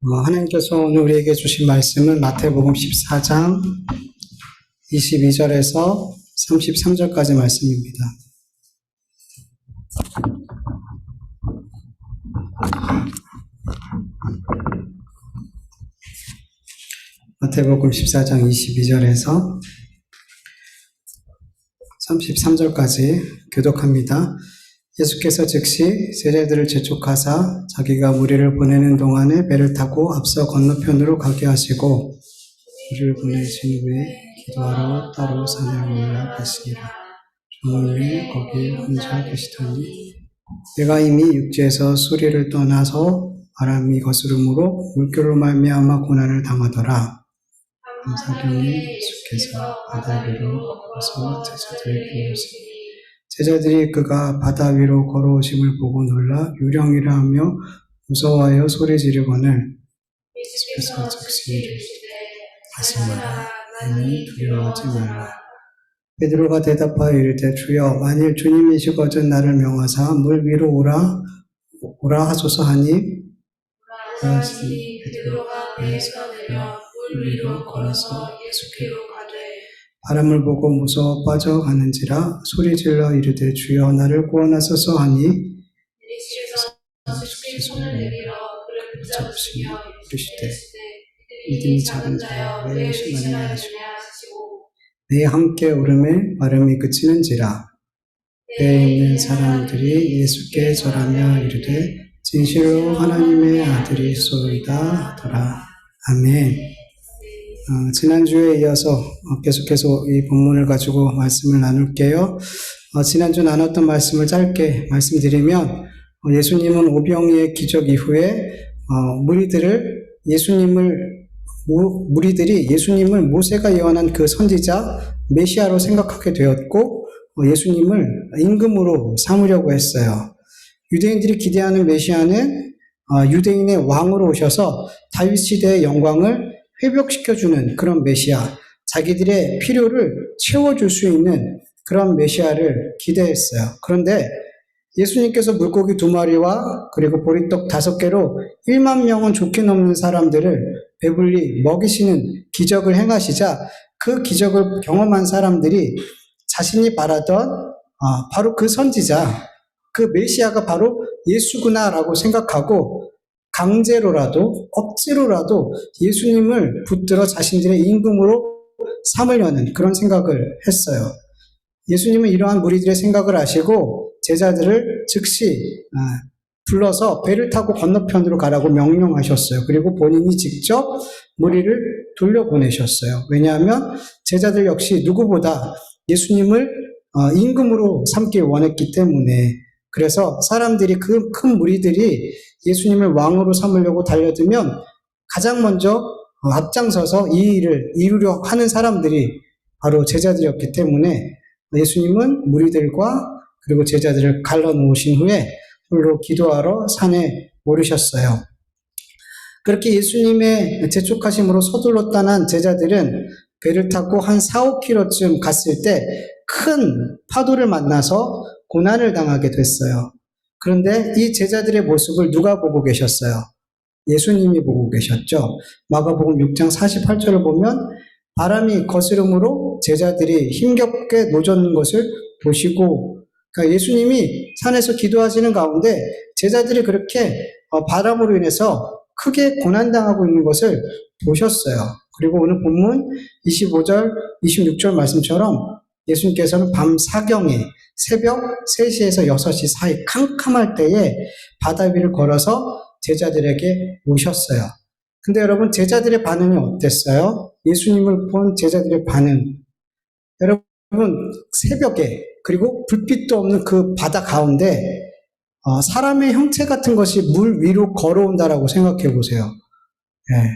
하나님께서 오늘 우리에게 주신 말씀은 마태복음 14장 22절에서 33절까지 말씀입니다. 마태복음 14장 22절에서 33절까지 교독합니다. 예수께서 즉시 제자들을 재촉하사 자기가 무리를 보내는 동안에 배를 타고 앞서 건너편으로 가게 하시고 무리를 보내신 후에 기도하러 따로 산에 올라가시니라. 종일 후에 거기 혼자 계시더니 배가 이미 육지에서 수리를 떠나서 바람이 거스름으로 물결로 말미암아 고난을 당하더라. 사경에 예수께서 바다 위로 걸어서 제자들에게 오시니 제자들이 그가 바다 위로 걸어오심을 보고 놀라 유령이라 하며 무서워하여 소리 지르거늘 예수께서 즉시 이르시되 하지 마라 너희 두려워하지 말라. 베드로가 대답하여 이르되 주여 만일 주님이시거든 나를 명하사 물 위로 오라 하소서 하니 그러하시니 베드로가 배에서 내려 물 위로 걸어서 예수께로 가되 바람을 보고 무서워 빠져가는지라 소리질러 이르되 주여 나를 구원하소서 하니 예수께서 즉시 손을 내밀어 그를 붙잡으시며 이르시되 믿음이 작은 자여 왜 의심하느냐 하시고 배에 함께 오름에 바람이 그치는지라. 배에 있는 사람들이 예수께 절하며 이르되 진실로 하나님의 아들이소이다 하더라. 아멘. 지난주에 이어서 계속해서 이 본문을 가지고 말씀을 나눌게요. 지난주 나눴던 말씀을 짧게 말씀드리면 예수님은 오병이의 기적 이후에 무리들이 예수님을 모세가 예언한 그 선지자 메시아로 생각하게 되었고 예수님을 임금으로 삼으려고 했어요. 유대인들이 기대하는 메시아는 유대인의 왕으로 오셔서 다윗 시대의 영광을 회복시켜주는 그런 메시아, 자기들의 필요를 채워줄 수 있는 그런 메시아를 기대했어요. 그런데 예수님께서 물고기 2마리와 그리고 보리떡 5개로 1만 명은 좋게 넘는 사람들을 배불리 먹이시는 기적을 행하시자 그 기적을 경험한 사람들이 자신이 바라던 바로 그 선지자, 그 메시아가 바로 예수구나라고 생각하고 강제로라도 억지로라도 예수님을 붙들어 자신들의 임금으로 삼으려는 그런 생각을 했어요. 예수님은 이러한 무리들의 생각을 아시고 제자들을 즉시 불러서 배를 타고 건너편으로 가라고 명령하셨어요. 그리고 본인이 직접 무리를 돌려보내셨어요. 왜냐하면 제자들 역시 누구보다 예수님을 임금으로 삼길 원했기 때문에. 그래서 사람들이 그 큰 무리들이 예수님을 왕으로 삼으려고 달려들면 가장 먼저 앞장서서 이 일을 이루려 하는 사람들이 바로 제자들이었기 때문에 예수님은 무리들과 그리고 제자들을 갈라놓으신 후에 홀로 기도하러 산에 오르셨어요. 그렇게 예수님의 재촉하심으로 서둘러 떠난 제자들은 배를 타고 한 4-5km쯤 갔을 때 큰 파도를 만나서 고난을 당하게 됐어요. 그런데 이 제자들의 모습을 누가 보고 계셨어요? 예수님이 보고 계셨죠. 마가복음 6장 48절을 보면 바람이 거스름으로 제자들이 힘겹게 노젓는 것을 보시고, 그러니까 예수님이 산에서 기도하시는 가운데 제자들이 그렇게 바람으로 인해서 크게 고난당하고 있는 것을 보셨어요. 그리고 오늘 본문 25절, 26절 말씀처럼 예수님께서는 밤 사경에 새벽 3시에서 6시 사이 캄캄할 때에 바다 위를 걸어서 제자들에게 오셨어요. 근데 여러분 제자들의 반응이 어땠어요? 예수님을 본 제자들의 반응. 여러분 새벽에 그리고 불빛도 없는 그 바다 가운데 사람의 형체 같은 것이 물 위로 걸어온다라고 생각해 보세요. 네.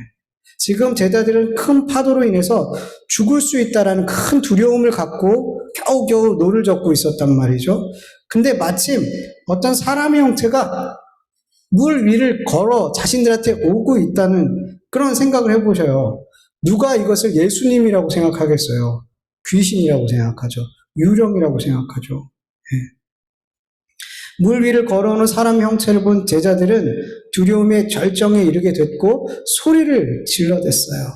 지금 제자들은 큰 파도로 인해서 죽을 수 있다라는 큰 두려움을 갖고 겨우겨우 노를 젓고 있었단 말이죠. 근데 마침 어떤 사람의 형체가 물 위를 걸어 자신들한테 오고 있다는 그런 생각을 해보셔요. 누가 이것을 예수님이라고 생각하겠어요? 귀신이라고 생각하죠. 유령이라고 생각하죠. 네. 물 위를 걸어오는 사람 형체를 본 제자들은 두려움의 절정에 이르게 됐고 소리를 질러댔어요.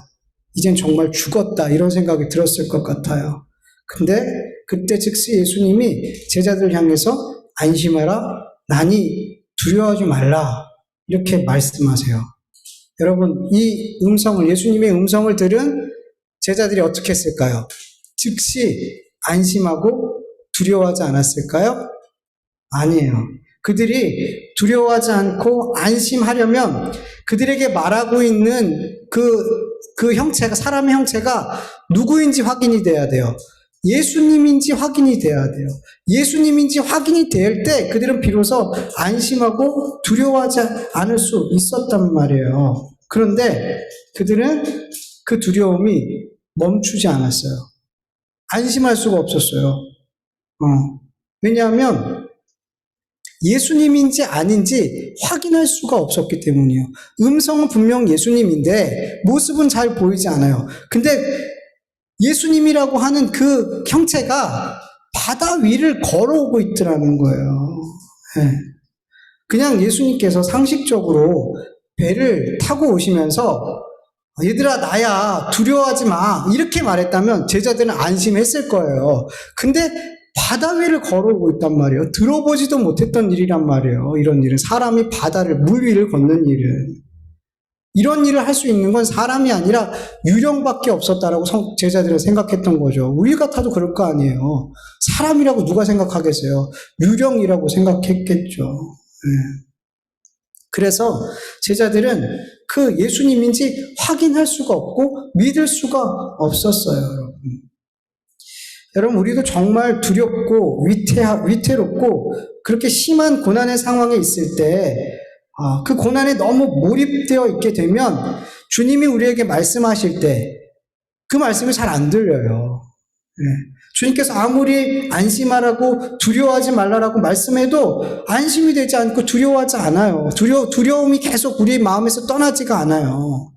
이젠 정말 죽었다 이런 생각이 들었을 것 같아요. 근데 그때 즉시 예수님이 제자들 향해서 안심하라, 나니 두려워하지 말라 이렇게 말씀하세요. 여러분, 이 음성을, 예수님의 음성을 들은 제자들이 어떻게 했을까요? 즉시 안심하고 두려워하지 않았을까요? 아니에요. 그들이 두려워하지 않고 안심하려면 그들에게 말하고 있는 그 형체가, 사람의 형체가 누구인지 확인이 돼야 돼요. 예수님인지 확인이 돼야 돼요. 예수님인지 확인이 될 때 그들은 비로소 안심하고 두려워하지 않을 수 있었단 말이에요. 그런데 그들은 그 두려움이 멈추지 않았어요. 안심할 수가 없었어요. 왜냐하면 예수님인지 아닌지 확인할 수가 없었기 때문이에요. 음성은 분명 예수님인데 모습은 잘 보이지 않아요. 근데 예수님이라고 하는 그 형체가 바다 위를 걸어오고 있더라는 거예요. 네. 그냥 예수님께서 상식적으로 배를 타고 오시면서 얘들아 나야 두려워하지 마 이렇게 말했다면 제자들은 안심했을 거예요. 근데 바다 위를 걸어오고 있단 말이에요. 들어보지도 못했던 일이란 말이에요. 이런 일은, 사람이 바다를, 물 위를 걷는 일은. 이런 일을 할 수 있는 건 사람이 아니라 유령밖에 없었다라고 제자들은 생각했던 거죠. 우리 같아도 그럴 거 아니에요. 사람이라고 누가 생각하겠어요? 유령이라고 생각했겠죠. 네. 그래서 제자들은 그 예수님인지 확인할 수가 없고 믿을 수가 없었어요, 여러분. 여러분, 우리도 정말 두렵고 위태롭고 그렇게 심한 고난의 상황에 있을 때 그 고난에 너무 몰입되어 있게 되면 주님이 우리에게 말씀하실 때 그 말씀이 잘 안 들려요. 네. 주님께서 아무리 안심하라고 두려워하지 말라라고 말씀해도 안심이 되지 않고 두려워하지 않아요. 두려움이 계속 우리 마음에서 떠나지가 않아요.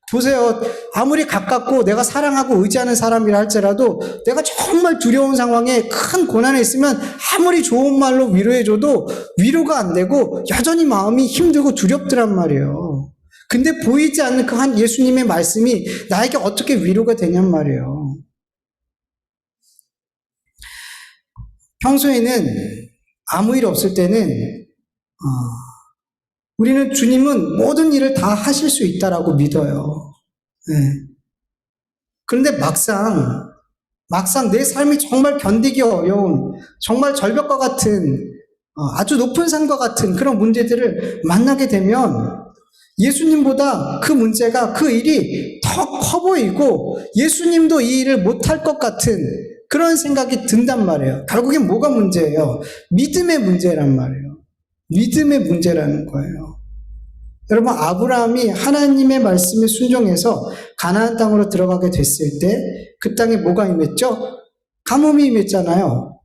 보세요. 아무리 가깝고 내가 사랑하고 의지하는 사람이라 할지라도 내가 정말 두려운 상황에 큰 고난에 있으면 아무리 좋은 말로 위로해줘도 위로가 안 되고 여전히 마음이 힘들고 두렵더란 말이에요. 근데 보이지 않는 그 한 예수님의 말씀이 나에게 어떻게 위로가 되냔 말이에요. 평소에는 아무 일 없을 때는 우리는 주님은 모든 일을 다 하실 수 있다라고 믿어요. 네. 그런데 막상 내 삶이 정말 견디기 어려운, 정말 절벽과 같은, 아주 높은 산과 같은 그런 문제들을 만나게 되면 예수님보다 그 문제가, 그 일이 더 커 보이고 예수님도 이 일을 못할 것 같은 그런 생각이 든단 말이에요. 결국엔 뭐가 문제예요? 믿음의 문제란 말이에요. 믿음의 문제라는 거예요. 여러분, 아브라함이 하나님의 말씀에 순종해서 가나안 땅으로 들어가게 됐을 때 그 땅에 뭐가 임했죠? 가뭄이 임했잖아요.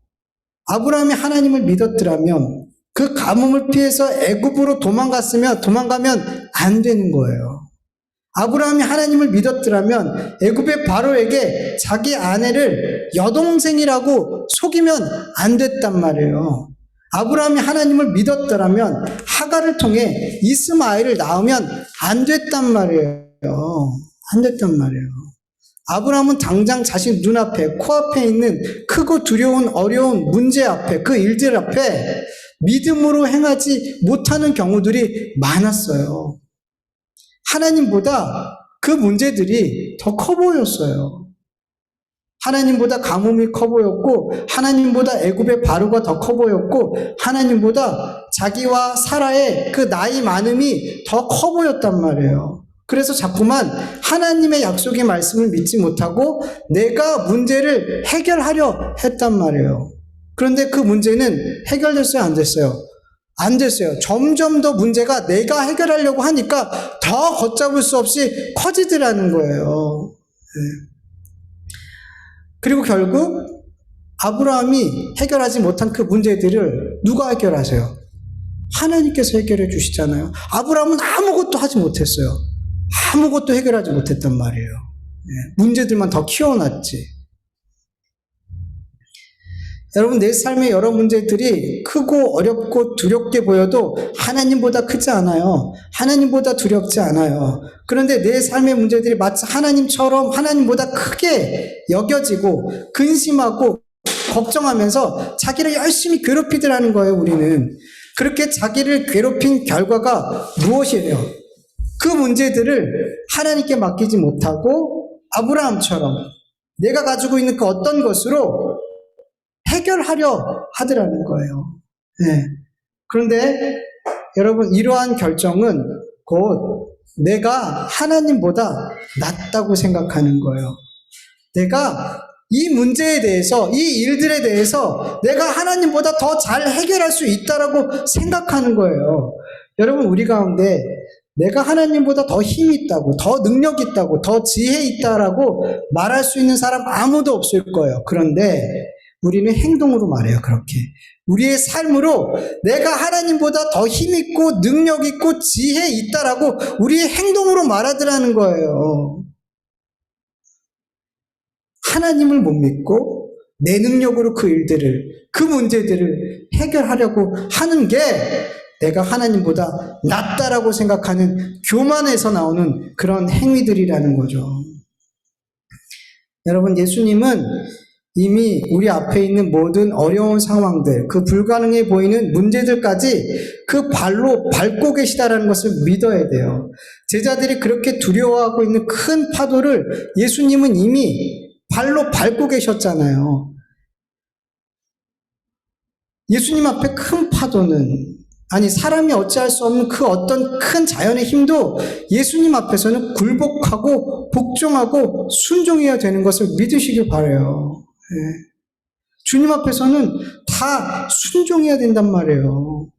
아브라함이 하나님을 믿었더라면 그 가뭄을 피해서 애굽으로 도망가면 안 되는 거예요. 아브라함이 하나님을 믿었더라면 애굽의 바로에게 자기 아내를 여동생이라고 속이면 안 됐단 말이에요. 아브라함이 하나님을 믿었더라면 하갈을 통해 이스마엘을 낳으면 안 됐단 말이에요. 안 됐단 말이에요. 아브라함은 당장 자신 눈앞에, 코앞에 있는 크고 두려운 어려운 문제 앞에, 그 일들 앞에 믿음으로 행하지 못하는 경우들이 많았어요. 하나님보다 그 문제들이 더 커 보였어요. 하나님보다 가뭄이 커 보였고, 하나님보다 애굽의 바로가 더 커 보였고, 하나님보다 자기와 사라의 그 나이 많음이 더 커 보였단 말이에요. 그래서 자꾸만 하나님의 약속의 말씀을 믿지 못하고 내가 문제를 해결하려 했단 말이에요. 그런데 그 문제는 해결됐어요, 안 됐어요? 안 됐어요. 점점 더 문제가 내가 해결하려고 하니까 더 걷잡을 수 없이 커지더라는 거예요. 그리고 결국 아브라함이 해결하지 못한 그 문제들을 누가 해결하세요? 하나님께서 해결해 주시잖아요. 아브라함은 아무것도 하지 못했어요. 아무것도 해결하지 못했단 말이에요. 문제들만 더 키워놨지. 여러분, 내 삶의 여러 문제들이 크고 어렵고 두렵게 보여도 하나님보다 크지 않아요. 하나님보다 두렵지 않아요. 그런데 내 삶의 문제들이 마치 하나님처럼 하나님보다 크게 여겨지고 근심하고 걱정하면서 자기를 열심히 괴롭히더라는 거예요, 우리는. 그렇게 자기를 괴롭힌 결과가 무엇이에요? 그 문제들을 하나님께 맡기지 못하고 아브라함처럼 내가 가지고 있는 그 어떤 것으로 해결하려 하더라는 거예요. 네. 그런데 여러분, 이러한 결정은 곧 내가 하나님보다 낫다고 생각하는 거예요. 내가 이 문제에 대해서, 이 일들에 대해서 내가 하나님보다 더 잘 해결할 수 있다라고 생각하는 거예요. 여러분, 우리 가운데 내가 하나님보다 더 힘 있다고, 더 능력 있다고, 더 지혜 있다라고 말할 수 있는 사람 아무도 없을 거예요. 그런데 우리는 행동으로 말해요, 그렇게. 우리의 삶으로 내가 하나님보다 더 힘 있고 능력 있고 지혜 있다라고 우리의 행동으로 말하더라는 거예요. 하나님을 못 믿고 내 능력으로 그 일들을, 그 문제들을 해결하려고 하는 게 내가 하나님보다 낫다라고 생각하는 교만에서 나오는 그런 행위들이라는 거죠. 여러분, 예수님은 이미 우리 앞에 있는 모든 어려운 상황들, 그 불가능해 보이는 문제들까지 그 발로 밟고 계시다라는 것을 믿어야 돼요. 제자들이 그렇게 두려워하고 있는 큰 파도를 예수님은 이미 발로 밟고 계셨잖아요. 예수님 앞에 큰 파도는, 아니 사람이 어찌할 수 없는 그 어떤 큰 자연의 힘도 예수님 앞에서는 굴복하고 복종하고 순종해야 되는 것을 믿으시길 바라요. 주님 앞에서는 다 순종해야 된단 말이에요.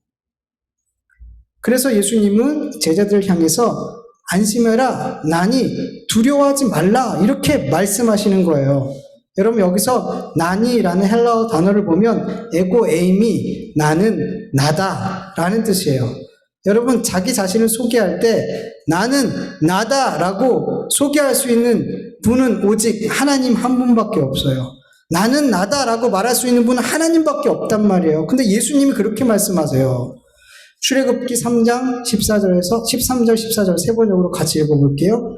그래서 예수님은 제자들을 향해서 안심해라, 나니 두려워하지 말라, 이렇게 말씀하시는 거예요. 여러분, 여기서 나니라는 헬라어 단어를 보면 에고 에임이 나는 나다 라는 뜻이에요. 여러분, 자기 자신을 소개할 때 나는 나다라고 소개할 수 있는 분은 오직 하나님 한 분밖에 없어요. 나는 나다라고 말할 수 있는 분은 하나님밖에 없단 말이에요. 근데 예수님이 그렇게 말씀하세요. 출애굽기 3장 14절에서 13절 14절 세 번역으로 같이 읽어볼게요.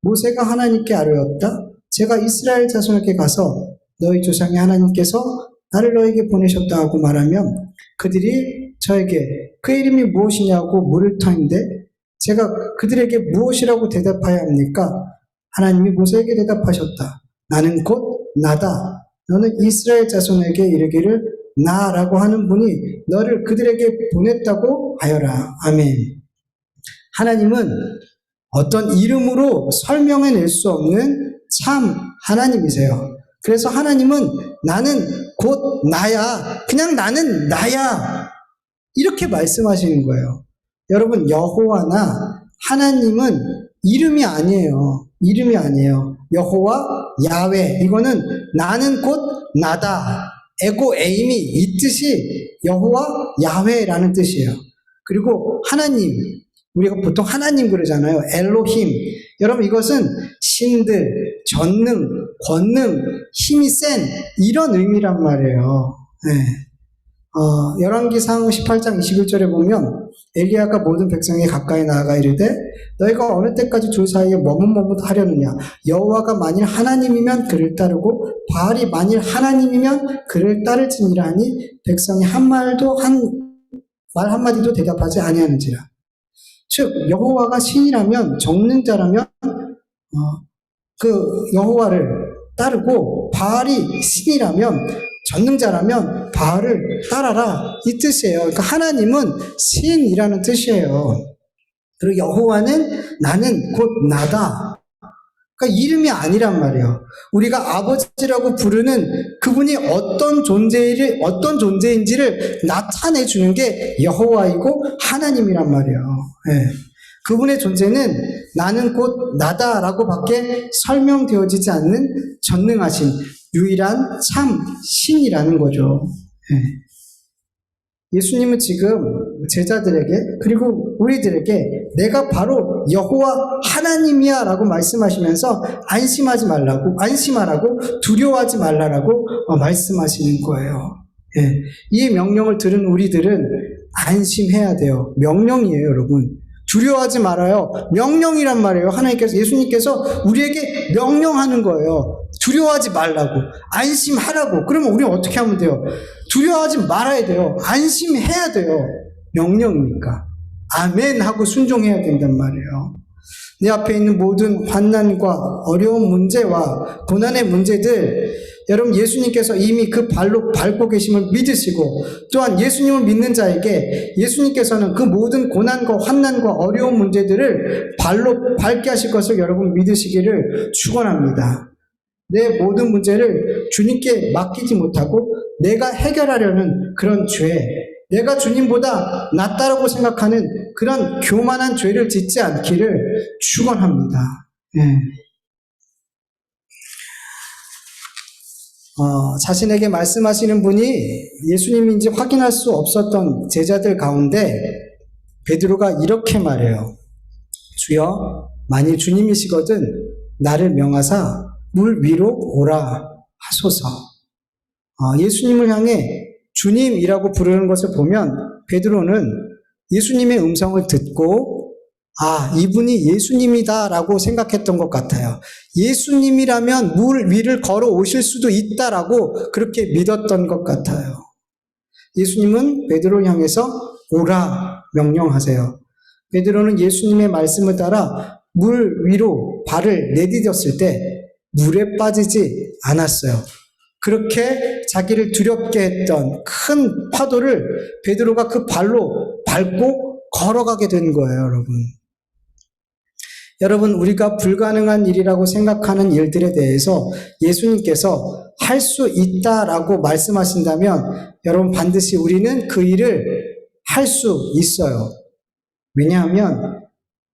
모세가 하나님께 아뢰었다. 제가 이스라엘 자손에게 가서 너희 조상의 하나님께서 나를 너에게 보내셨다 하고 말하면 그들이 저에게 그 이름이 무엇이냐고 물을 터인데 제가 그들에게 무엇이라고 대답해야 합니까? 하나님이 모세에게 대답하셨다. 나는 곧 나다. 너는 이스라엘 자손에게 이르기를 나라고 하는 분이 너를 그들에게 보냈다고 하여라. 아멘. 하나님은 어떤 이름으로 설명해낼 수 없는 참 하나님이세요. 그래서 하나님은 나는 곧 나야. 그냥 나는 나야. 이렇게 말씀하시는 거예요. 여러분, 여호와나 하나님은 이름이 아니에요. 이름이 아니에요. 여호와, 야훼, 이거는 나는 곧 나다. 에고 에임이 이 뜻이 여호와, 야훼라는 뜻이에요. 그리고 하나님, 우리가 보통 하나님 그러잖아요. 엘로힘. 여러분, 이것은 신들, 전능, 권능, 힘이 센 이런 의미란 말이에요. 네. 열왕기상 18장 21절에 보면 엘리야가 모든 백성이 가까이 나아가 이르되 너희가 어느 때까지 둘 사이에 머뭇머뭇하려느냐. 여호와가 만일 하나님이면 그를 따르고 바알이 만일 하나님이면 그를 따를지니라 하니 백성이 한 말 한마디도 대답하지 아니하는지라. 즉 여호와가 신이라면 정능자라면 그 여호와를 따르고 바알이 신이라면 전능자라면 바알을 따라라, 이 뜻이에요. 그러니까 하나님은 신이라는 뜻이에요. 그리고 여호와는 나는 곧 나다. 그러니까 이름이 아니란 말이에요. 우리가 아버지라고 부르는 그분이 어떤 존재인지를 나타내 주는 게 여호와이고 하나님이란 말이에요. 네. 그분의 존재는 나는 곧 나다라고 밖에 설명되어지지 않는 전능하신 유일한 참 신이라는 거죠. 네. 예수님은 지금 제자들에게 그리고 우리들에게 내가 바로 여호와 하나님이야 라고 말씀하시면서 안심하라고 두려워하지 말라라고 말씀하시는 거예요. 예, 이 명령을 들은 우리들은 안심해야 돼요. 명령이에요, 여러분. 두려워하지 말아요. 명령이란 말이에요. 하나님께서, 예수님께서 우리에게 명령하는 거예요. 두려워하지 말라고. 안심하라고. 그러면 우리는 어떻게 하면 돼요? 두려워하지 말아야 돼요. 안심해야 돼요. 명령이니까. 아멘 하고 순종해야 된단 말이에요. 내 앞에 있는 모든 환난과 어려운 문제와 고난의 문제들, 여러분 예수님께서 이미 그 발로 밟고 계심을 믿으시고, 또한 예수님을 믿는 자에게 예수님께서는 그 모든 고난과 환난과 어려운 문제들을 발로 밟게 하실 것을 여러분 믿으시기를 축원합니다. 내 모든 문제를 주님께 맡기지 못하고 내가 해결하려는 그런 죄, 내가 주님보다 낫다라고 생각하는 그런 교만한 죄를 짓지 않기를 축원합니다. 예. 자신에게 말씀하시는 분이 예수님인지 확인할 수 없었던 제자들 가운데 베드로가 이렇게 말해요. 주여, 만일 주님이시거든 나를 명하사 물 위로 오라 하소서. 예수님을 향해 주님이라고 부르는 것을 보면 베드로는 예수님의 음성을 듣고 이분이 예수님이다라고 생각했던 것 같아요. 예수님이라면 물 위를 걸어 오실 수도 있다라고 그렇게 믿었던 것 같아요. 예수님은 베드로를 향해서 오라 명령하세요. 베드로는 예수님의 말씀을 따라 물 위로 발을 내디뎠을 때 물에 빠지지 않았어요. 그렇게 자기를 두렵게 했던 큰 파도를 베드로가 그 발로 밟고 걸어가게 된 거예요, 여러분. 여러분, 우리가 불가능한 일이라고 생각하는 일들에 대해서 예수님께서 할 수 있다라고 말씀하신다면 여러분 반드시 우리는 그 일을 할 수 있어요. 왜냐하면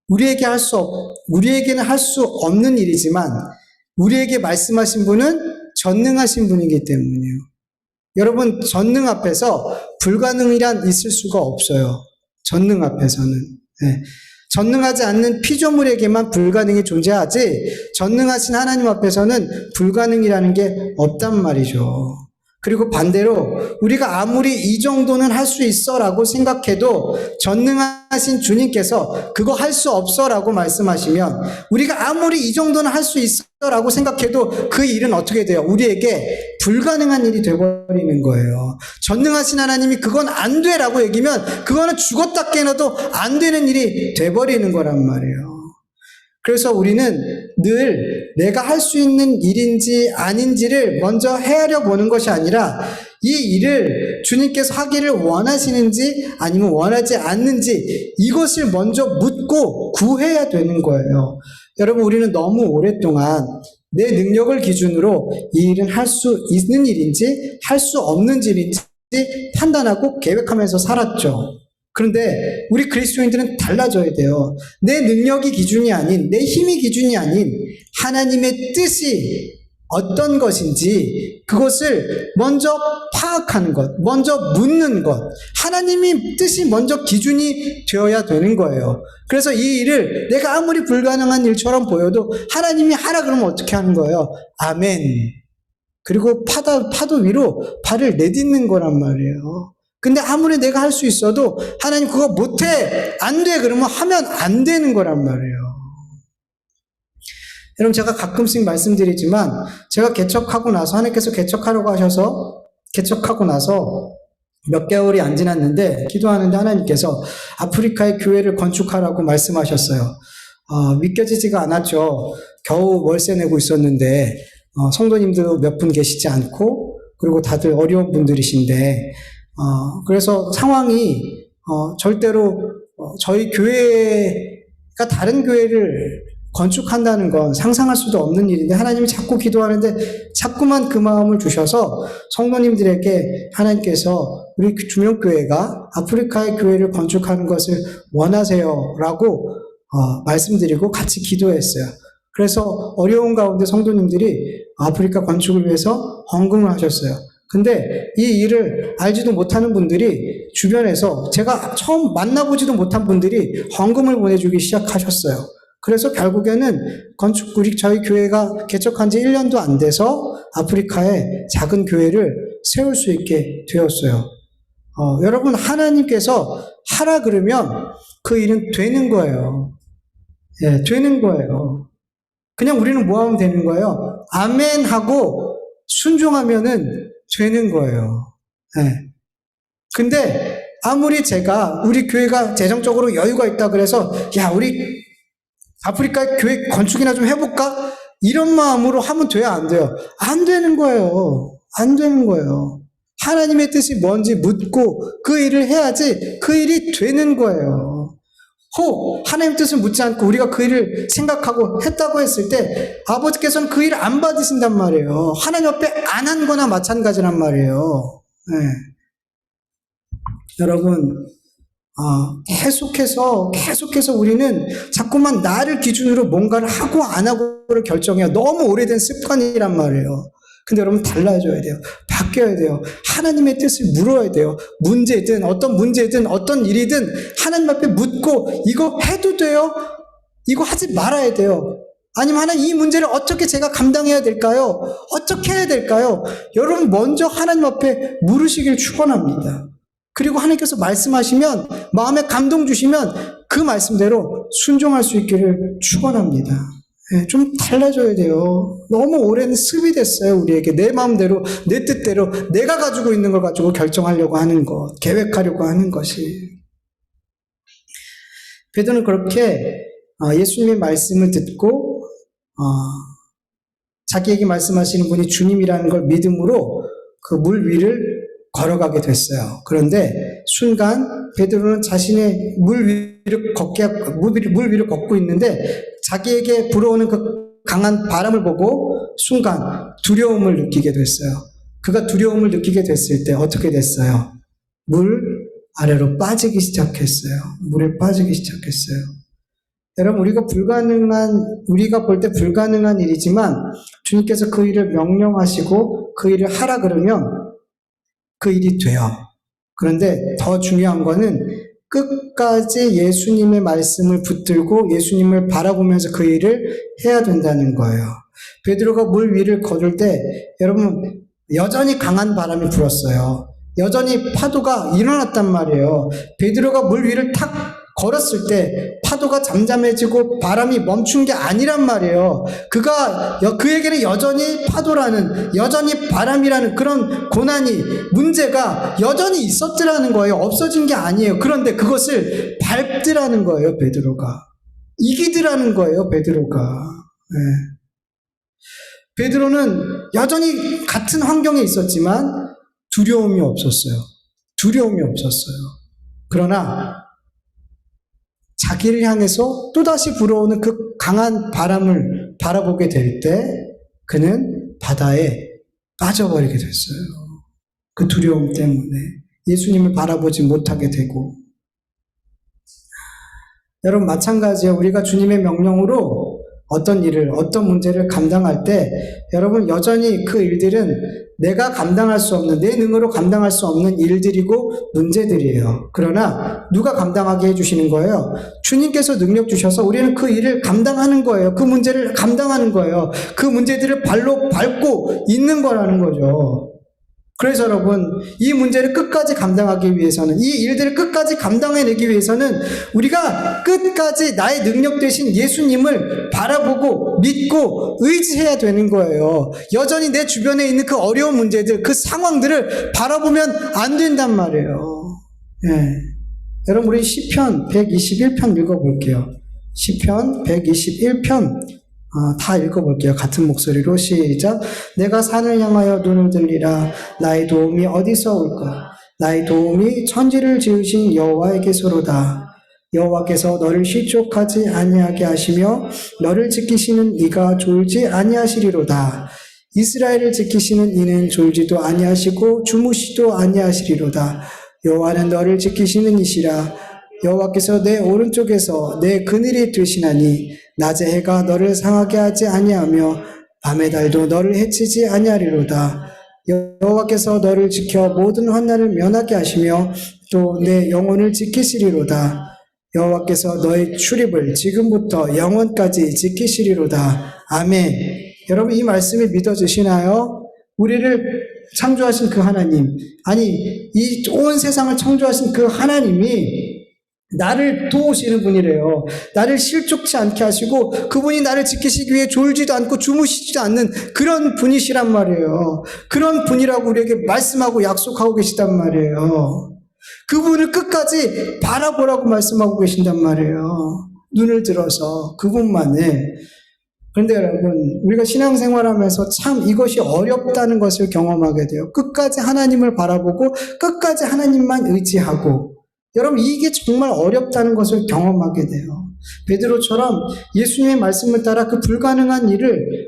우리에게는 할 수 없는 일이지만 우리에게 말씀하신 분은 전능하신 분이기 때문이에요. 여러분, 전능 앞에서 불가능이란 있을 수가 없어요. 전능 앞에서는. 네. 전능하지 않는 피조물에게만 불가능이 존재하지 전능하신 하나님 앞에서는 불가능이라는 게 없단 말이죠. 그리고 반대로 우리가 아무리 이 정도는 할 수 있어 라고 생각해도 전능하신 주님께서 그거 할 수 없어 라고 말씀하시면 우리가 아무리 이 정도는 할 수 있어 라고 생각해도 그 일은 어떻게 돼요? 우리에게 불가능한 일이 돼버리는 거예요. 전능하신 하나님이 그건 안 돼 라고 얘기하면 그거는 죽었다 깨어나도 안 되는 일이 돼버리는 거란 말이에요. 그래서 우리는 늘 내가 할 수 있는 일인지 아닌지를 먼저 헤아려 보는 것이 아니라 이 일을 주님께서 하기를 원하시는지 아니면 원하지 않는지 이것을 먼저 묻고 구해야 되는 거예요. 여러분, 우리는 너무 오랫동안 내 능력을 기준으로 이 일은 할 수 있는 일인지 할 수 없는 일인지 판단하고 계획하면서 살았죠. 그런데 우리 그리스도인들은 달라져야 돼요. 내 능력이 기준이 아닌, 내 힘이 기준이 아닌 하나님의 뜻이 어떤 것인지 그것을 먼저 파악하는 것, 먼저 묻는 것, 하나님의 뜻이 먼저 기준이 되어야 되는 거예요. 그래서 이 일을 내가 아무리 불가능한 일처럼 보여도 하나님이 하라 그러면 어떻게 하는 거예요? 아멘. 그리고 파도 위로 발을 내딛는 거란 말이에요. 근데 아무리 내가 할 수 있어도 하나님 그거 못해, 안 돼 그러면 하면 안 되는 거란 말이에요. 여러분, 제가 가끔씩 말씀드리지만 제가 개척하고 나서 하나님께서 개척하라고 하셔서 개척하고 나서 몇 개월이 안 지났는데 기도하는데 하나님께서 아프리카의 교회를 건축하라고 말씀하셨어요. 믿겨지지가 않았죠. 겨우 월세 내고 있었는데 성도님도 몇 분 계시지 않고 그리고 다들 어려운 분들이신데 그래서 상황이 절대로 저희 교회가 다른 교회를 건축한다는 건 상상할 수도 없는 일인데 하나님이 자꾸 기도하는데 자꾸만 그 마음을 주셔서 성도님들에게 하나님께서 우리 주명교회가 아프리카의 교회를 건축하는 것을 원하세요 라고 말씀드리고 같이 기도했어요. 그래서 어려운 가운데 성도님들이 아프리카 건축을 위해서 헌금을 하셨어요. 근데 이 일을 알지도 못하는 분들이 주변에서 제가 처음 만나보지도 못한 분들이 헌금을 보내주기 시작하셨어요. 그래서 결국에는 우리 저희 교회가 개척한 지 1년도 안 돼서 아프리카에 작은 교회를 세울 수 있게 되었어요. 여러분, 하나님께서 하라 그러면 그 일은 되는 거예요. 예, 되는 거예요. 그냥 우리는 뭐 하면 되는 거예요? 아멘 하고 순종하면은 되는 거예요. 예. 근데 아무리 우리 교회가 재정적으로 여유가 있다 그래서, 야, 우리 아프리카 교회 건축이나 좀 해볼까? 이런 마음으로 하면 돼요, 안 돼요? 안 되는 거예요. 안 되는 거예요. 하나님의 뜻이 뭔지 묻고 그 일을 해야지 그 일이 되는 거예요. 혹 하나님의 뜻을 묻지 않고 우리가 그 일을 생각하고 했다고 했을 때 아버지께서는 그 일을 안 받으신단 말이에요. 하나님 앞에 안 한 거나 마찬가지란 말이에요. 네. 여러분, 계속해서 우리는 자꾸만 나를 기준으로 뭔가를 하고 안 하고를 결정해요. 너무 오래된 습관이란 말이에요. 근데 여러분, 달라져야 돼요. 바뀌어야 돼요. 하나님의 뜻을 물어야 돼요. 문제든 어떤 일이든 하나님 앞에 묻고, 이거 해도 돼요? 이거 하지 말아야 돼요. 아니면 하나님, 이 문제를 어떻게 제가 감당해야 될까요? 어떻게 해야 될까요? 여러분, 먼저 하나님 앞에 물으시길 축원합니다. 그리고 하나님께서 말씀하시면, 마음에 감동 주시면 그 말씀대로 순종할 수 있기를 축원합니다. 네, 좀 달라져야 돼요. 너무 오랜 습이 됐어요, 우리에게. 내 마음대로, 내 뜻대로, 내가 가지고 있는 걸 가지고 결정하려고 하는 것, 계획하려고 하는 것이. 베드로는 그렇게 예수님의 말씀을 듣고 자기에게 말씀하시는 분이 주님이라는 걸 믿음으로 그 물 위를 걸어가게 됐어요. 그런데 순간 베드로는 자신의 물 위를 걷고 있는데 자기에게 불어오는 그 강한 바람을 보고 순간 두려움을 느끼게 됐어요. 그가 두려움을 느끼게 됐을 때 어떻게 됐어요? 물 아래로 빠지기 시작했어요. 물에 빠지기 시작했어요. 여러분, 우리가 볼 때 불가능한 일이지만 주님께서 그 일을 명령하시고 그 일을 하라 그러면 그 일이 돼요. 그런데 더 중요한 거는 끝까지 예수님의 말씀을 붙들고 예수님을 바라보면서 그 일을 해야 된다는 거예요. 베드로가 물 위를 걸을 때 여러분, 여전히 강한 바람이 불었어요. 여전히 파도가 일어났단 말이에요. 베드로가 물 위를 탁 걸었을 때 파도가 잠잠해지고 바람이 멈춘 게 아니란 말이에요. 그에게는 여전히 파도라는, 여전히 바람이라는 그런 고난이, 문제가 여전히 있었더라는 거예요. 없어진 게 아니에요. 그런데 그것을 밟더라는 거예요, 베드로가. 이기더라는 거예요, 베드로가. 네. 베드로는 여전히 같은 환경에 있었지만 두려움이 없었어요. 그러나 자기를 향해서 또다시 불어오는 그 강한 바람을 바라보게 될 때 그는 바다에 빠져버리게 됐어요. 그 두려움 때문에 예수님을 바라보지 못하게 되고. 여러분, 마찬가지예요. 우리가 주님의 명령으로 어떤 일을, 어떤 문제를 감당할 때 여러분, 여전히 그 일들은 내가 감당할 수 없는, 내 능으로 감당할 수 없는 일들이고 문제들이에요. 그러나 누가 감당하게 해주시는 거예요? 주님께서 능력 주셔서 우리는 그 일을 감당하는 거예요. 그 문제를 감당하는 거예요. 그 문제들을 발로 밟고 있는 거라는 거죠. 그래서 여러분, 이 문제를 끝까지 감당하기 위해서는, 이 일들을 끝까지 감당해내기 위해서는 우리가 끝까지 나의 능력 대신 예수님을 바라보고 믿고 의지해야 되는 거예요. 여전히 내 주변에 있는 그 어려운 문제들, 그 상황들을 바라보면 안 된단 말이에요. 네. 여러분, 우리 시편 121편 읽어볼게요. 시편 121편 다 읽어볼게요. 같은 목소리로 시작. 내가 산을 향하여 눈을 들리라. 나의 도움이 어디서 올까? 나의 도움이 천지를 지으신 여호와에게서로다. 여호와께서 너를 실족하지 아니하게 하시며 너를 지키시는 이가 졸지 아니하시리로다. 이스라엘을 지키시는 이는 졸지도 아니하시고 주무시도 아니하시리로다. 여호와는 너를 지키시는 이시라. 여호와께서 내 오른쪽에서 내 그늘이 되시나니 낮의 해가 너를 상하게 하지 아니하며 밤의 달도 너를 해치지 아니하리로다. 여호와께서 너를 지켜 모든 환난을 면하게 하시며 또 내 영혼을 지키시리로다. 여호와께서 너의 출입을 지금부터 영원까지 지키시리로다. 아멘. 여러분, 이 말씀이 믿어지시나요? 우리를 창조하신 그 하나님, 아니 이 온 세상을 창조하신 그 하나님이 나를 도우시는 분이래요. 나를 실족치 않게 하시고 그분이 나를 지키시기 위해 졸지도 않고 주무시지도 않는 그런 분이시란 말이에요. 그런 분이라고 우리에게 말씀하고 약속하고 계시단 말이에요. 그분을 끝까지 바라보라고 말씀하고 계신단 말이에요. 눈을 들어서 그분만을. 그런데 여러분, 우리가 신앙생활하면서 참 이것이 어렵다는 것을 경험하게 돼요. 끝까지 하나님을 바라보고 끝까지 하나님만 의지하고, 여러분 이게 정말 어렵다는 것을 경험하게 돼요. 베드로처럼 예수님의 말씀을 따라 그 불가능한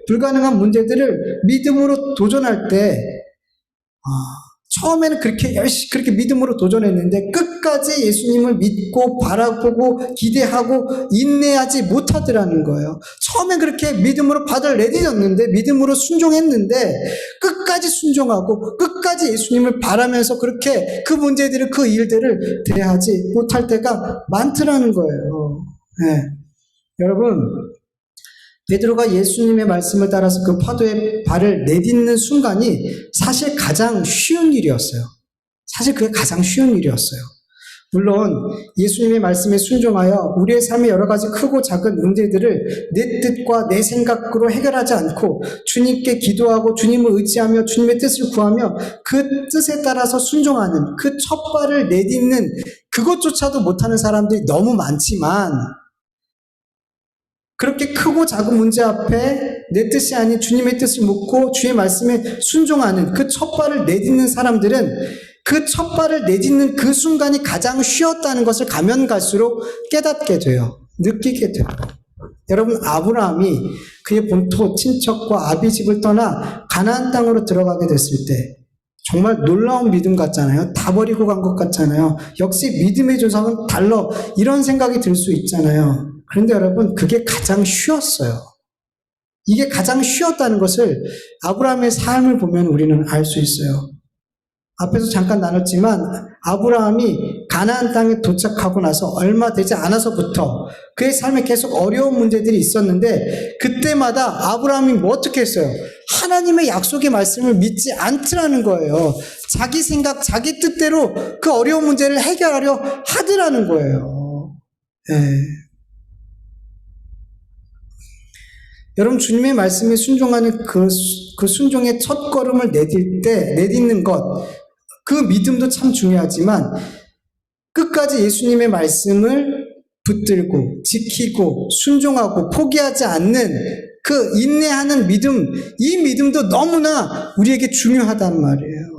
불가능한 문제들을 믿음으로 도전할 때, 처음에는 그렇게 믿음으로 도전했는데 끝까지 예수님을 믿고 바라보고 기대하고 인내하지 못하더라는 거예요. 처음엔 그렇게 믿음으로 발을 내딛었는데, 믿음으로 순종했는데 끝까지 순종하고 끝까지 예수님을 바라면서 그렇게 그 문제들을, 그 일들을 대하지 못할 때가 많더라는 거예요. 네. 여러분, 베드로가 예수님의 말씀을 따라서 그 파도에 발을 내딛는 순간이 사실 가장 쉬운 일이었어요. 사실 그게 가장 쉬운 일이었어요. 물론 예수님의 말씀에 순종하여 우리의 삶의 여러 가지 크고 작은 문제들을 내 뜻과 내 생각으로 해결하지 않고 주님께 기도하고 주님을 의지하며 주님의 뜻을 구하며 그 뜻에 따라서 순종하는 그 첫 발을 내딛는 그것조차도 못하는 사람들이 너무 많지만, 그렇게 크고 작은 문제 앞에 내 뜻이 아닌 주님의 뜻을 묻고 주의 말씀에 순종하는 그 첫 발을 내딛는 사람들은 그 첫 발을 내딛는 그 순간이 가장 쉬웠다는 것을 가면 갈수록 깨닫게 돼요. 느끼게 돼요. 여러분, 아브라함이 그의 본토 친척과 아비집을 떠나 가나안 땅으로 들어가게 됐을 때 정말 놀라운 믿음 같잖아요. 다 버리고 간 것 같잖아요. 역시 믿음의 조상은 달라, 이런 생각이 들 수 있잖아요. 그런데 여러분, 그게 가장 쉬웠어요. 이게 가장 쉬웠다는 것을 아브라함의 삶을 보면 우리는 알 수 있어요. 앞에서 잠깐 나눴지만 아브라함이 가나안 땅에 도착하고 나서 얼마 되지 않아서부터 그의 삶에 계속 어려운 문제들이 있었는데, 그때마다 아브라함이 어떻게 했어요? 하나님의 약속의 말씀을 믿지 않더라는 거예요. 자기 생각, 자기 뜻대로 그 어려운 문제를 해결하려 하더라는 거예요. 네. 여러분, 주님의 말씀에 순종하는 그 순종의 첫 걸음을 내딛는 것, 그 믿음도 참 중요하지만 끝까지 예수님의 말씀을 붙들고 지키고 순종하고 포기하지 않는 그 인내하는 믿음, 이 믿음도 너무나 우리에게 중요하단 말이에요.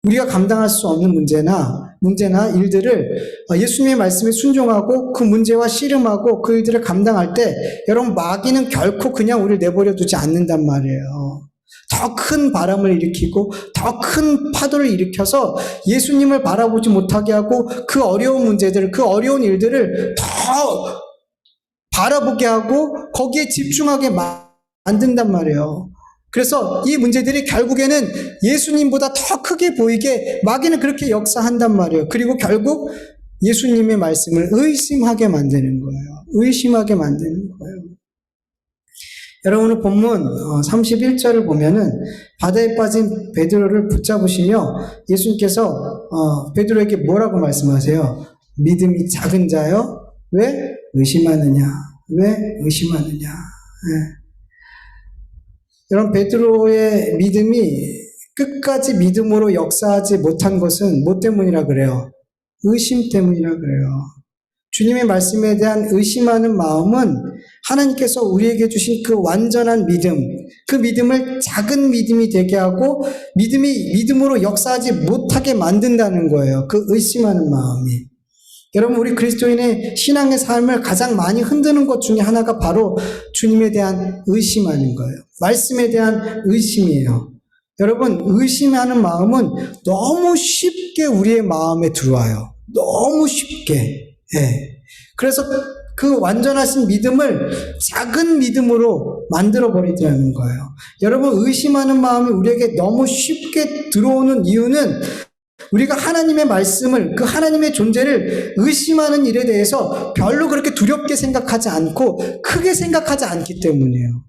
우리가 감당할 수 없는 문제나 일들을 예수님의 말씀에 순종하고 그 문제와 씨름하고 그 일들을 감당할 때, 여러분, 마귀는 결코 그냥 우리를 내버려 두지 않는단 말이에요. 더 큰 바람을 일으키고 더 큰 파도를 일으켜서 예수님을 바라보지 못하게 하고 그 어려운 문제들, 그 어려운 일들을 더 바라보게 하고 거기에 집중하게 만든단 말이에요. 그래서 이 문제들이 결국에는 예수님보다 더 크게 보이게 마귀는 그렇게 역사한단 말이에요. 그리고 결국 예수님의 말씀을 의심하게 만드는 거예요. 의심하게 만드는 거예요. 여러분, 오늘 본문 31절을 보면은 바다에 빠진 베드로를 붙잡으시며 예수님께서 베드로에게 뭐라고 말씀하세요? 믿음이 작은 자여, 왜 의심하느냐? 왜 의심하느냐? 네. 여러분, 베드로의 믿음이 끝까지 믿음으로 역사하지 못한 것은 뭐 때문이라 그래요? 의심 때문이라 그래요. 주님의 말씀에 대한 의심하는 마음은 하나님께서 우리에게 주신 그 완전한 믿음, 그 믿음을 작은 믿음이 되게 하고 믿음으로 역사하지 못하게 만든다는 거예요. 그 의심하는 마음이. 여러분, 우리 그리스도인의 신앙의 삶을 가장 많이 흔드는 것 중에 하나가 바로 주님에 대한 의심하는 거예요. 말씀에 대한 의심이에요. 여러분, 의심하는 마음은 너무 쉽게 우리의 마음에 들어와요. 너무 쉽게. 예. 그래서 그 완전하신 믿음을 작은 믿음으로 만들어버리더라는 거예요. 여러분, 의심하는 마음이 우리에게 너무 쉽게 들어오는 이유는 우리가 하나님의 말씀을, 그 하나님의 존재를 의심하는 일에 대해서 별로 그렇게 두렵게 생각하지 않고 크게 생각하지 않기 때문이에요.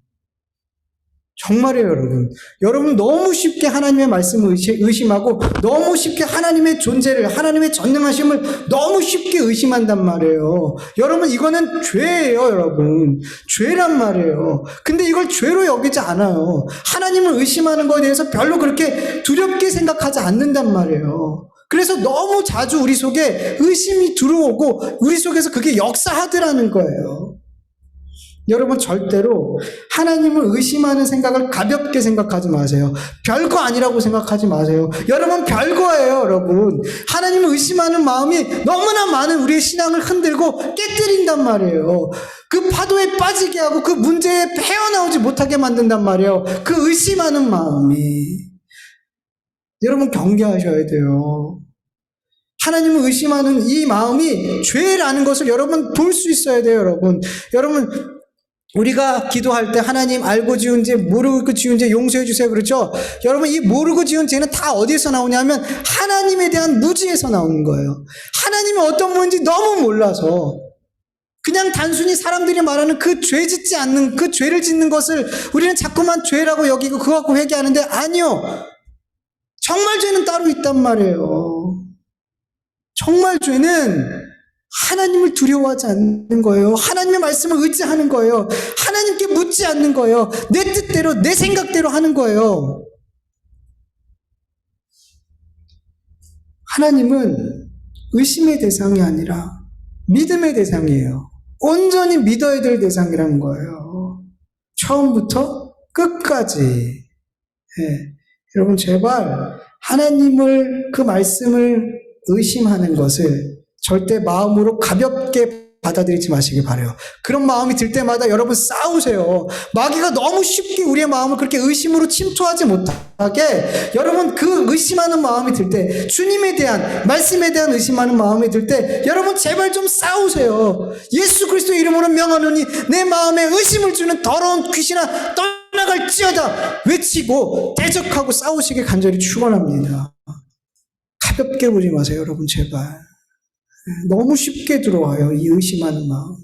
정말이에요, 여러분. 여러분 너무 쉽게 하나님의 말씀을 의심하고 너무 쉽게 하나님의 존재를, 하나님의 전능하심을 너무 쉽게 의심한단 말이에요. 여러분 이거는 죄예요, 여러분. 죄란 말이에요. 근데 이걸 죄로 여기지 않아요. 하나님을 의심하는 것에 대해서 별로 그렇게 두렵게 생각하지 않는단 말이에요. 그래서 너무 자주 우리 속에 의심이 들어오고 우리 속에서 그게 역사하더라는 거예요. 여러분 절대로 하나님을 의심하는 생각을 가볍게 생각하지 마세요. 별거 아니라고 생각하지 마세요. 여러분 별거예요, 여러분. 하나님을 의심하는 마음이 너무나 많은 우리의 신앙을 흔들고 깨뜨린단 말이에요. 그 파도에 빠지게 하고 그 문제에 헤어나오지 못하게 만든단 말이에요. 그 의심하는 마음이. 여러분 경계하셔야 돼요. 하나님을 의심하는 이 마음이 죄라는 것을 여러분 볼 수 있어야 돼요, 여러분. 여러분 우리가 기도할 때 하나님 알고 지은 죄, 모르고 지은 죄 용서해 주세요. 그렇죠? 여러분 이 모르고 지은 죄는 다 어디에서 나오냐면 하나님에 대한 무지에서 나오는 거예요. 하나님이 어떤 분인지 너무 몰라서 그냥 단순히 사람들이 말하는 그 죄 짓지 않는 그 죄를 짓는 것을 우리는 자꾸만 죄라고 여기고 그거 갖고 회개하는데 아니요. 정말 죄는 따로 있단 말이에요. 정말 죄는 하나님을 두려워하지 않는 거예요. 하나님의 말씀을 의지하는 거예요. 하나님께 묻지 않는 거예요. 내 뜻대로, 내 생각대로 하는 거예요. 하나님은 의심의 대상이 아니라 믿음의 대상이에요. 온전히 믿어야 될 대상이라는 거예요. 처음부터 끝까지. 네. 여러분 제발 하나님을 그 말씀을 의심하는 것을 절대 마음으로 가볍게 받아들이지 마시기 바라요. 그런 마음이 들 때마다 여러분 싸우세요. 마귀가 너무 쉽게 우리의 마음을 그렇게 의심으로 침투하지 못하게 여러분 그 의심하는 마음이 들 때 주님에 대한 말씀에 대한 의심하는 마음이 들 때 여러분 제발 좀 싸우세요. 예수 그리스도의 이름으로 명하노니 내 마음에 의심을 주는 더러운 귀신아 떠나갈지어다 외치고 대적하고 싸우시길 간절히 축원합니다. 가볍게 보지 마세요, 여러분 제발. 너무 쉽게 들어와요, 이 의심하는 마음이.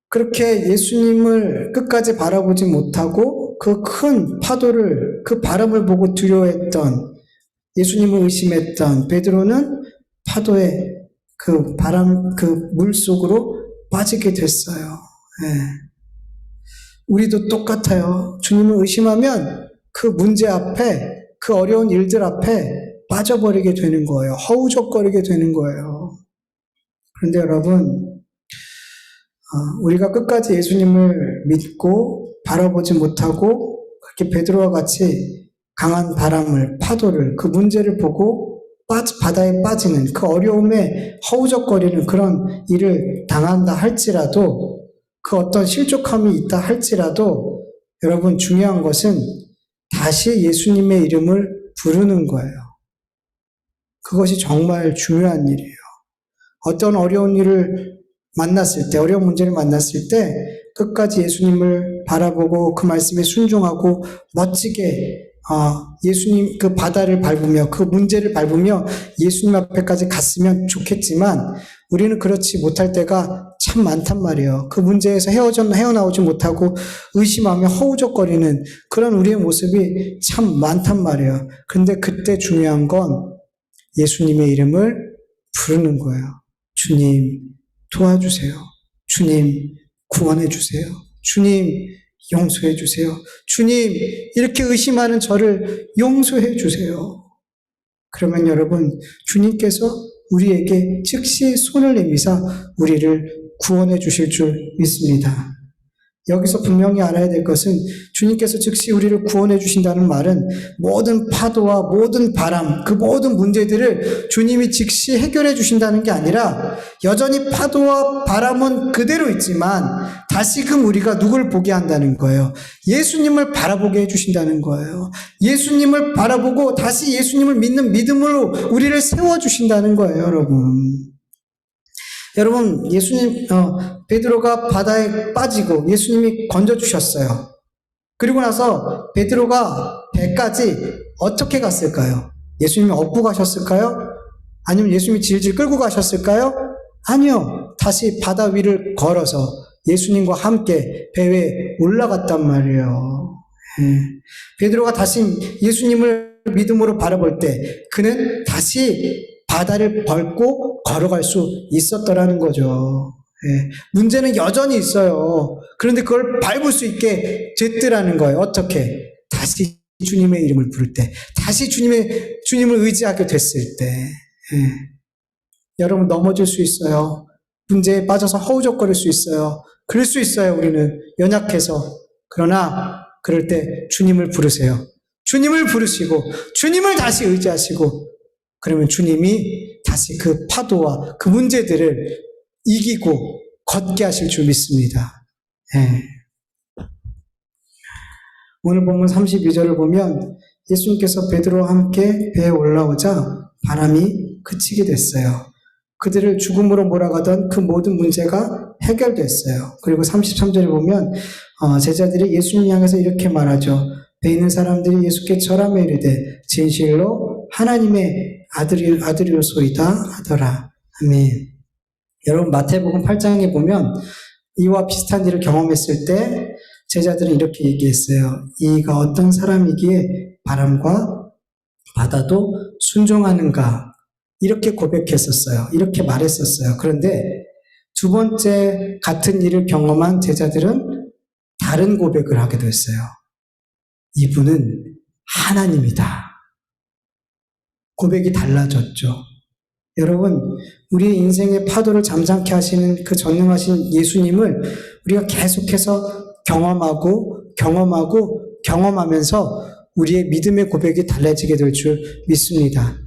그렇게 예수님을 끝까지 바라보지 못하고 그 큰 파도를, 그 바람을 보고 두려워했던, 예수님을 의심했던 베드로는 파도에 그 바람, 그 물 속으로 빠지게 됐어요. 네. 우리도 똑같아요. 주님을 의심하면 그 문제 앞에, 그 어려운 일들 앞에 빠져버리게 되는 거예요. 허우적거리게 되는 거예요. 그런데 여러분, 우리가 끝까지 예수님을 믿고 바라보지 못하고 그렇게 베드로와 같이 강한 바람을, 파도를, 그 문제를 보고 바다에 빠지는 그 어려움에 허우적거리는 그런 일을 당한다 할지라도, 그 어떤 실족함이 있다 할지라도 여러분 중요한 것은 다시 예수님의 이름을 부르는 거예요. 그것이 정말 중요한 일이에요. 어떤 어려운 일을 만났을 때, 어려운 문제를 만났을 때 끝까지 예수님을 바라보고 그 말씀에 순종하고 멋지게 예수님 그 바다를 밟으며 그 문제를 밟으며 예수님 앞에까지 갔으면 좋겠지만 우리는 그렇지 못할 때가 참 많단 말이에요. 그 문제에서 헤어나오지 못하고 의심하며 허우적거리는 그런 우리의 모습이 참 많단 말이에요. 근데 그때 중요한 건 예수님의 이름을 부르는 거예요. 주님 도와주세요. 주님 구원해 주세요. 주님 용서해 주세요. 주님 이렇게 의심하는 저를 용서해 주세요. 그러면 여러분 주님께서 우리에게 즉시 손을 내미사 우리를 구원해 주실 줄 믿습니다. 여기서 분명히 알아야 될 것은 주님께서 즉시 우리를 구원해 주신다는 말은 모든 파도와 모든 바람, 그 모든 문제들을 주님이 즉시 해결해 주신다는 게 아니라 여전히 파도와 바람은 그대로 있지만 다시금 우리가 누굴 보게 한다는 거예요. 예수님을 바라보게 해주신다는 거예요. 예수님을 바라보고 다시 예수님을 믿는 믿음으로 우리를 세워주신다는 거예요, 여러분. 여러분, 베드로가 바다에 빠지고 예수님이 건져주셨어요. 그리고 나서 베드로가 배까지 어떻게 갔을까요? 예수님이 업고 가셨을까요? 아니면 예수님이 질질 끌고 가셨을까요? 아니요. 다시 바다 위를 걸어서 예수님과 함께 배에 올라갔단 말이에요. 베드로가 다시 예수님을 믿음으로 바라볼 때 그는 다시 바다를 밟고 걸어갈 수 있었더라는 거죠. 문제는 여전히 있어요. 그런데 그걸 밟을 수 있게 됐더라는 거예요. 어떻게? 다시 주님의 이름을 부를 때, 다시 주님을 의지하게 됐을 때. 여러분 넘어질 수 있어요. 문제에 빠져서 허우적거릴 수 있어요. 그럴 수 있어요. 우리는 연약해서. 그러나 그럴 때 주님을 부르세요. 주님을 부르시고 주님을 다시 의지하시고 그러면 주님이 다시 그 파도와 그 문제들을 이기고 걷게 하실 줄 믿습니다. 오늘 본문 32절을 보면 예수님께서 베드로와 함께 배에 올라오자 바람이 그치게 됐어요. 그들을 죽음으로 몰아가던 그 모든 문제가 해결됐어요. 그리고 33절에 보면 제자들이 예수님을 향해서 이렇게 말하죠. 배에 있는 사람들이 예수께 절하며 이르되 진실로 하나님의 아들이오소이다 하더라. 아멘. 여러분 마태복음 8장에 보면 이와 비슷한 일을 경험했을 때 제자들은 이렇게 얘기했어요. 이가 어떤 사람이기에 바람과 바다도 순종하는가? 이렇게 고백했었어요. 이렇게 말했었어요. 그런데 두 번째 같은 일을 경험한 제자들은 다른 고백을 하게 됐어요. 이분은 하나님이다. 고백이 달라졌죠. 여러분, 우리의 인생의 파도를 잠잠케 하시는 그 전능하신 예수님을 우리가 계속해서 경험하면서 우리의 믿음의 고백이 달라지게 될 줄 믿습니다.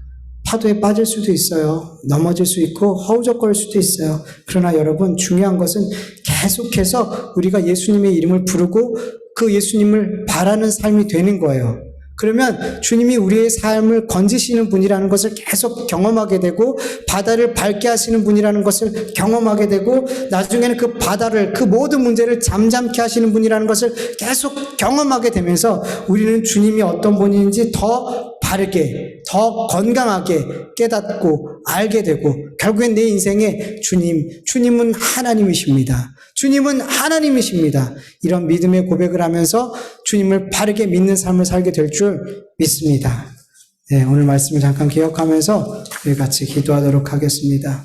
파도에 빠질 수도 있어요. 넘어질 수 있고 허우적거릴 수도 있어요. 그러나 여러분 중요한 것은 계속해서 우리가 예수님의 이름을 부르고 그 예수님을 바라는 삶이 되는 거예요. 그러면 주님이 우리의 삶을 건지시는 분이라는 것을 계속 경험하게 되고 바다를 밟게 하시는 분이라는 것을 경험하게 되고 나중에는 그 바다를 그 모든 문제를 잠잠케 하시는 분이라는 것을 계속 경험하게 되면서 우리는 주님이 어떤 분인지 더 바르게 더 건강하게 깨닫고 알게 되고 결국엔 내 인생에 주님은 하나님이십니다. 주님은 하나님이십니다. 이런 믿음의 고백을 하면서 주님을 바르게 믿는 삶을 살게 될 줄 믿습니다. 네, 오늘 말씀을 잠깐 기억하면서 우리 같이 기도하도록 하겠습니다.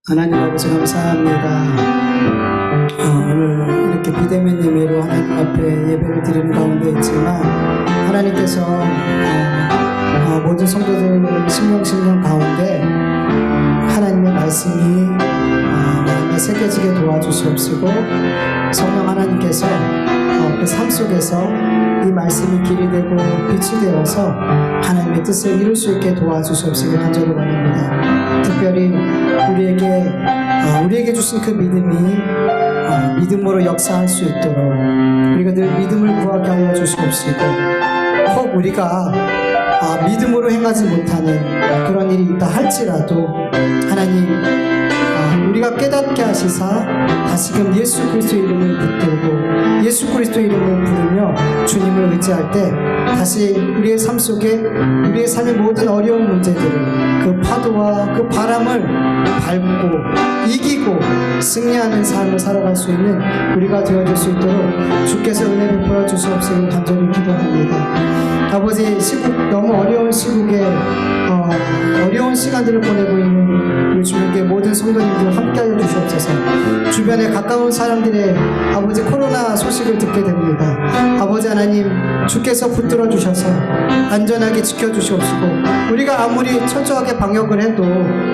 하나님 아버지 감사합니다. 오늘 이렇게 비대면 예배로 하나님 앞에 예배를 드리는 가운데 있지만 하나님께서 모든 성도들 심령 가운데 하나님의 말씀이 마음에 새겨지게 도와주시옵시고 성령 하나님께서 그 삶 속에서 이 말씀이 길이 되고 빛이 되어서 하나님의 뜻을 이룰 수 있게 도와주시옵시길 간절히 원합니다. 특별히 우리에게 주신 그 믿음이 믿음으로 역사할 수 있도록 우리가 늘 믿음을 구하게 하여 주시옵시고 혹 우리가 믿음으로 행하지 못하는 그런 일이 있다 할지라도 하나님 우리가 깨닫게 하시사 다시금 예수 그리스도의 이름을 붙들고 예수 그리스도의 이름을 부르며 주님을 의지할 때 다시 우리의 삶 속에 우리의 삶의 모든 어려운 문제들을 그 파도와 그 바람을 밟고 이기고 승리하는 삶을 살아갈 수 있는 우리가 되어줄 수 있도록 주께서 은혜 베풀어 주시옵시길 간절히 기도합니다. 아버지 너무 어려운 시국에 어려운 시간들을 보내고 있는 우리 주님께 모든 성도님들 함께하여 주시옵소서. 주변에 가까운 사람들의 아버지 코로나 소식을 듣게 됩니다. 아버지 하나님 주께서 붙들어 주셔서 안전하게 지켜주시옵시고 우리가 아무리 철저하게 방역을 해도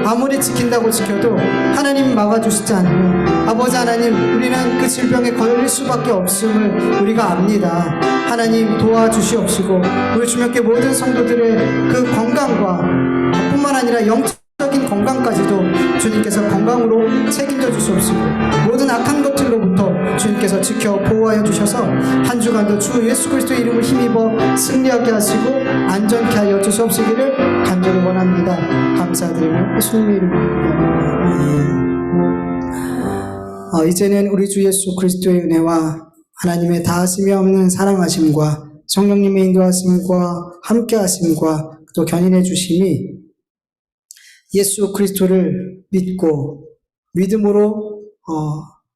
아무리 지킨다고 지켜도 하나님 막아주시지 않으면 아버지 하나님 우리는 그 질병에 걸릴 수밖에 없음을 우리가 압니다. 하나님 도와주시옵시고 우리 주님께 모든 성도들의 그 건강과 뿐만 아니라 영적인 건강까지도 주님께서 건강으로 책임져 주시옵시고 모든 악한 것들로부터 주님께서 지켜 보호하여 주셔서 한 주간도 주 예수 그리스도의 이름을 힘입어 승리하게 하시고 안전케 하여 주시옵시기를 간절히 원합니다. 감사드리며 예수님의 이름으로 이제는 우리 주 예수 그리스도의 은혜와 하나님의 다하심이 없는 사랑하심과 성령님의 인도하심과 함께하심과 또 견인해 주심이 예수 그리스도를 믿고 믿음으로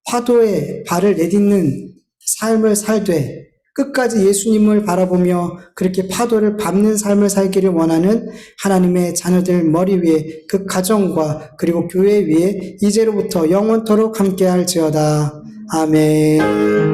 파도에 발을 내딛는 삶을 살되 끝까지 예수님을 바라보며 그렇게 파도를 밟는 삶을 살기를 원하는 하나님의 자녀들 머리 위에 그 가정과 그리고 교회 위에 이제로부터 영원토록 함께할지어다. 아멘.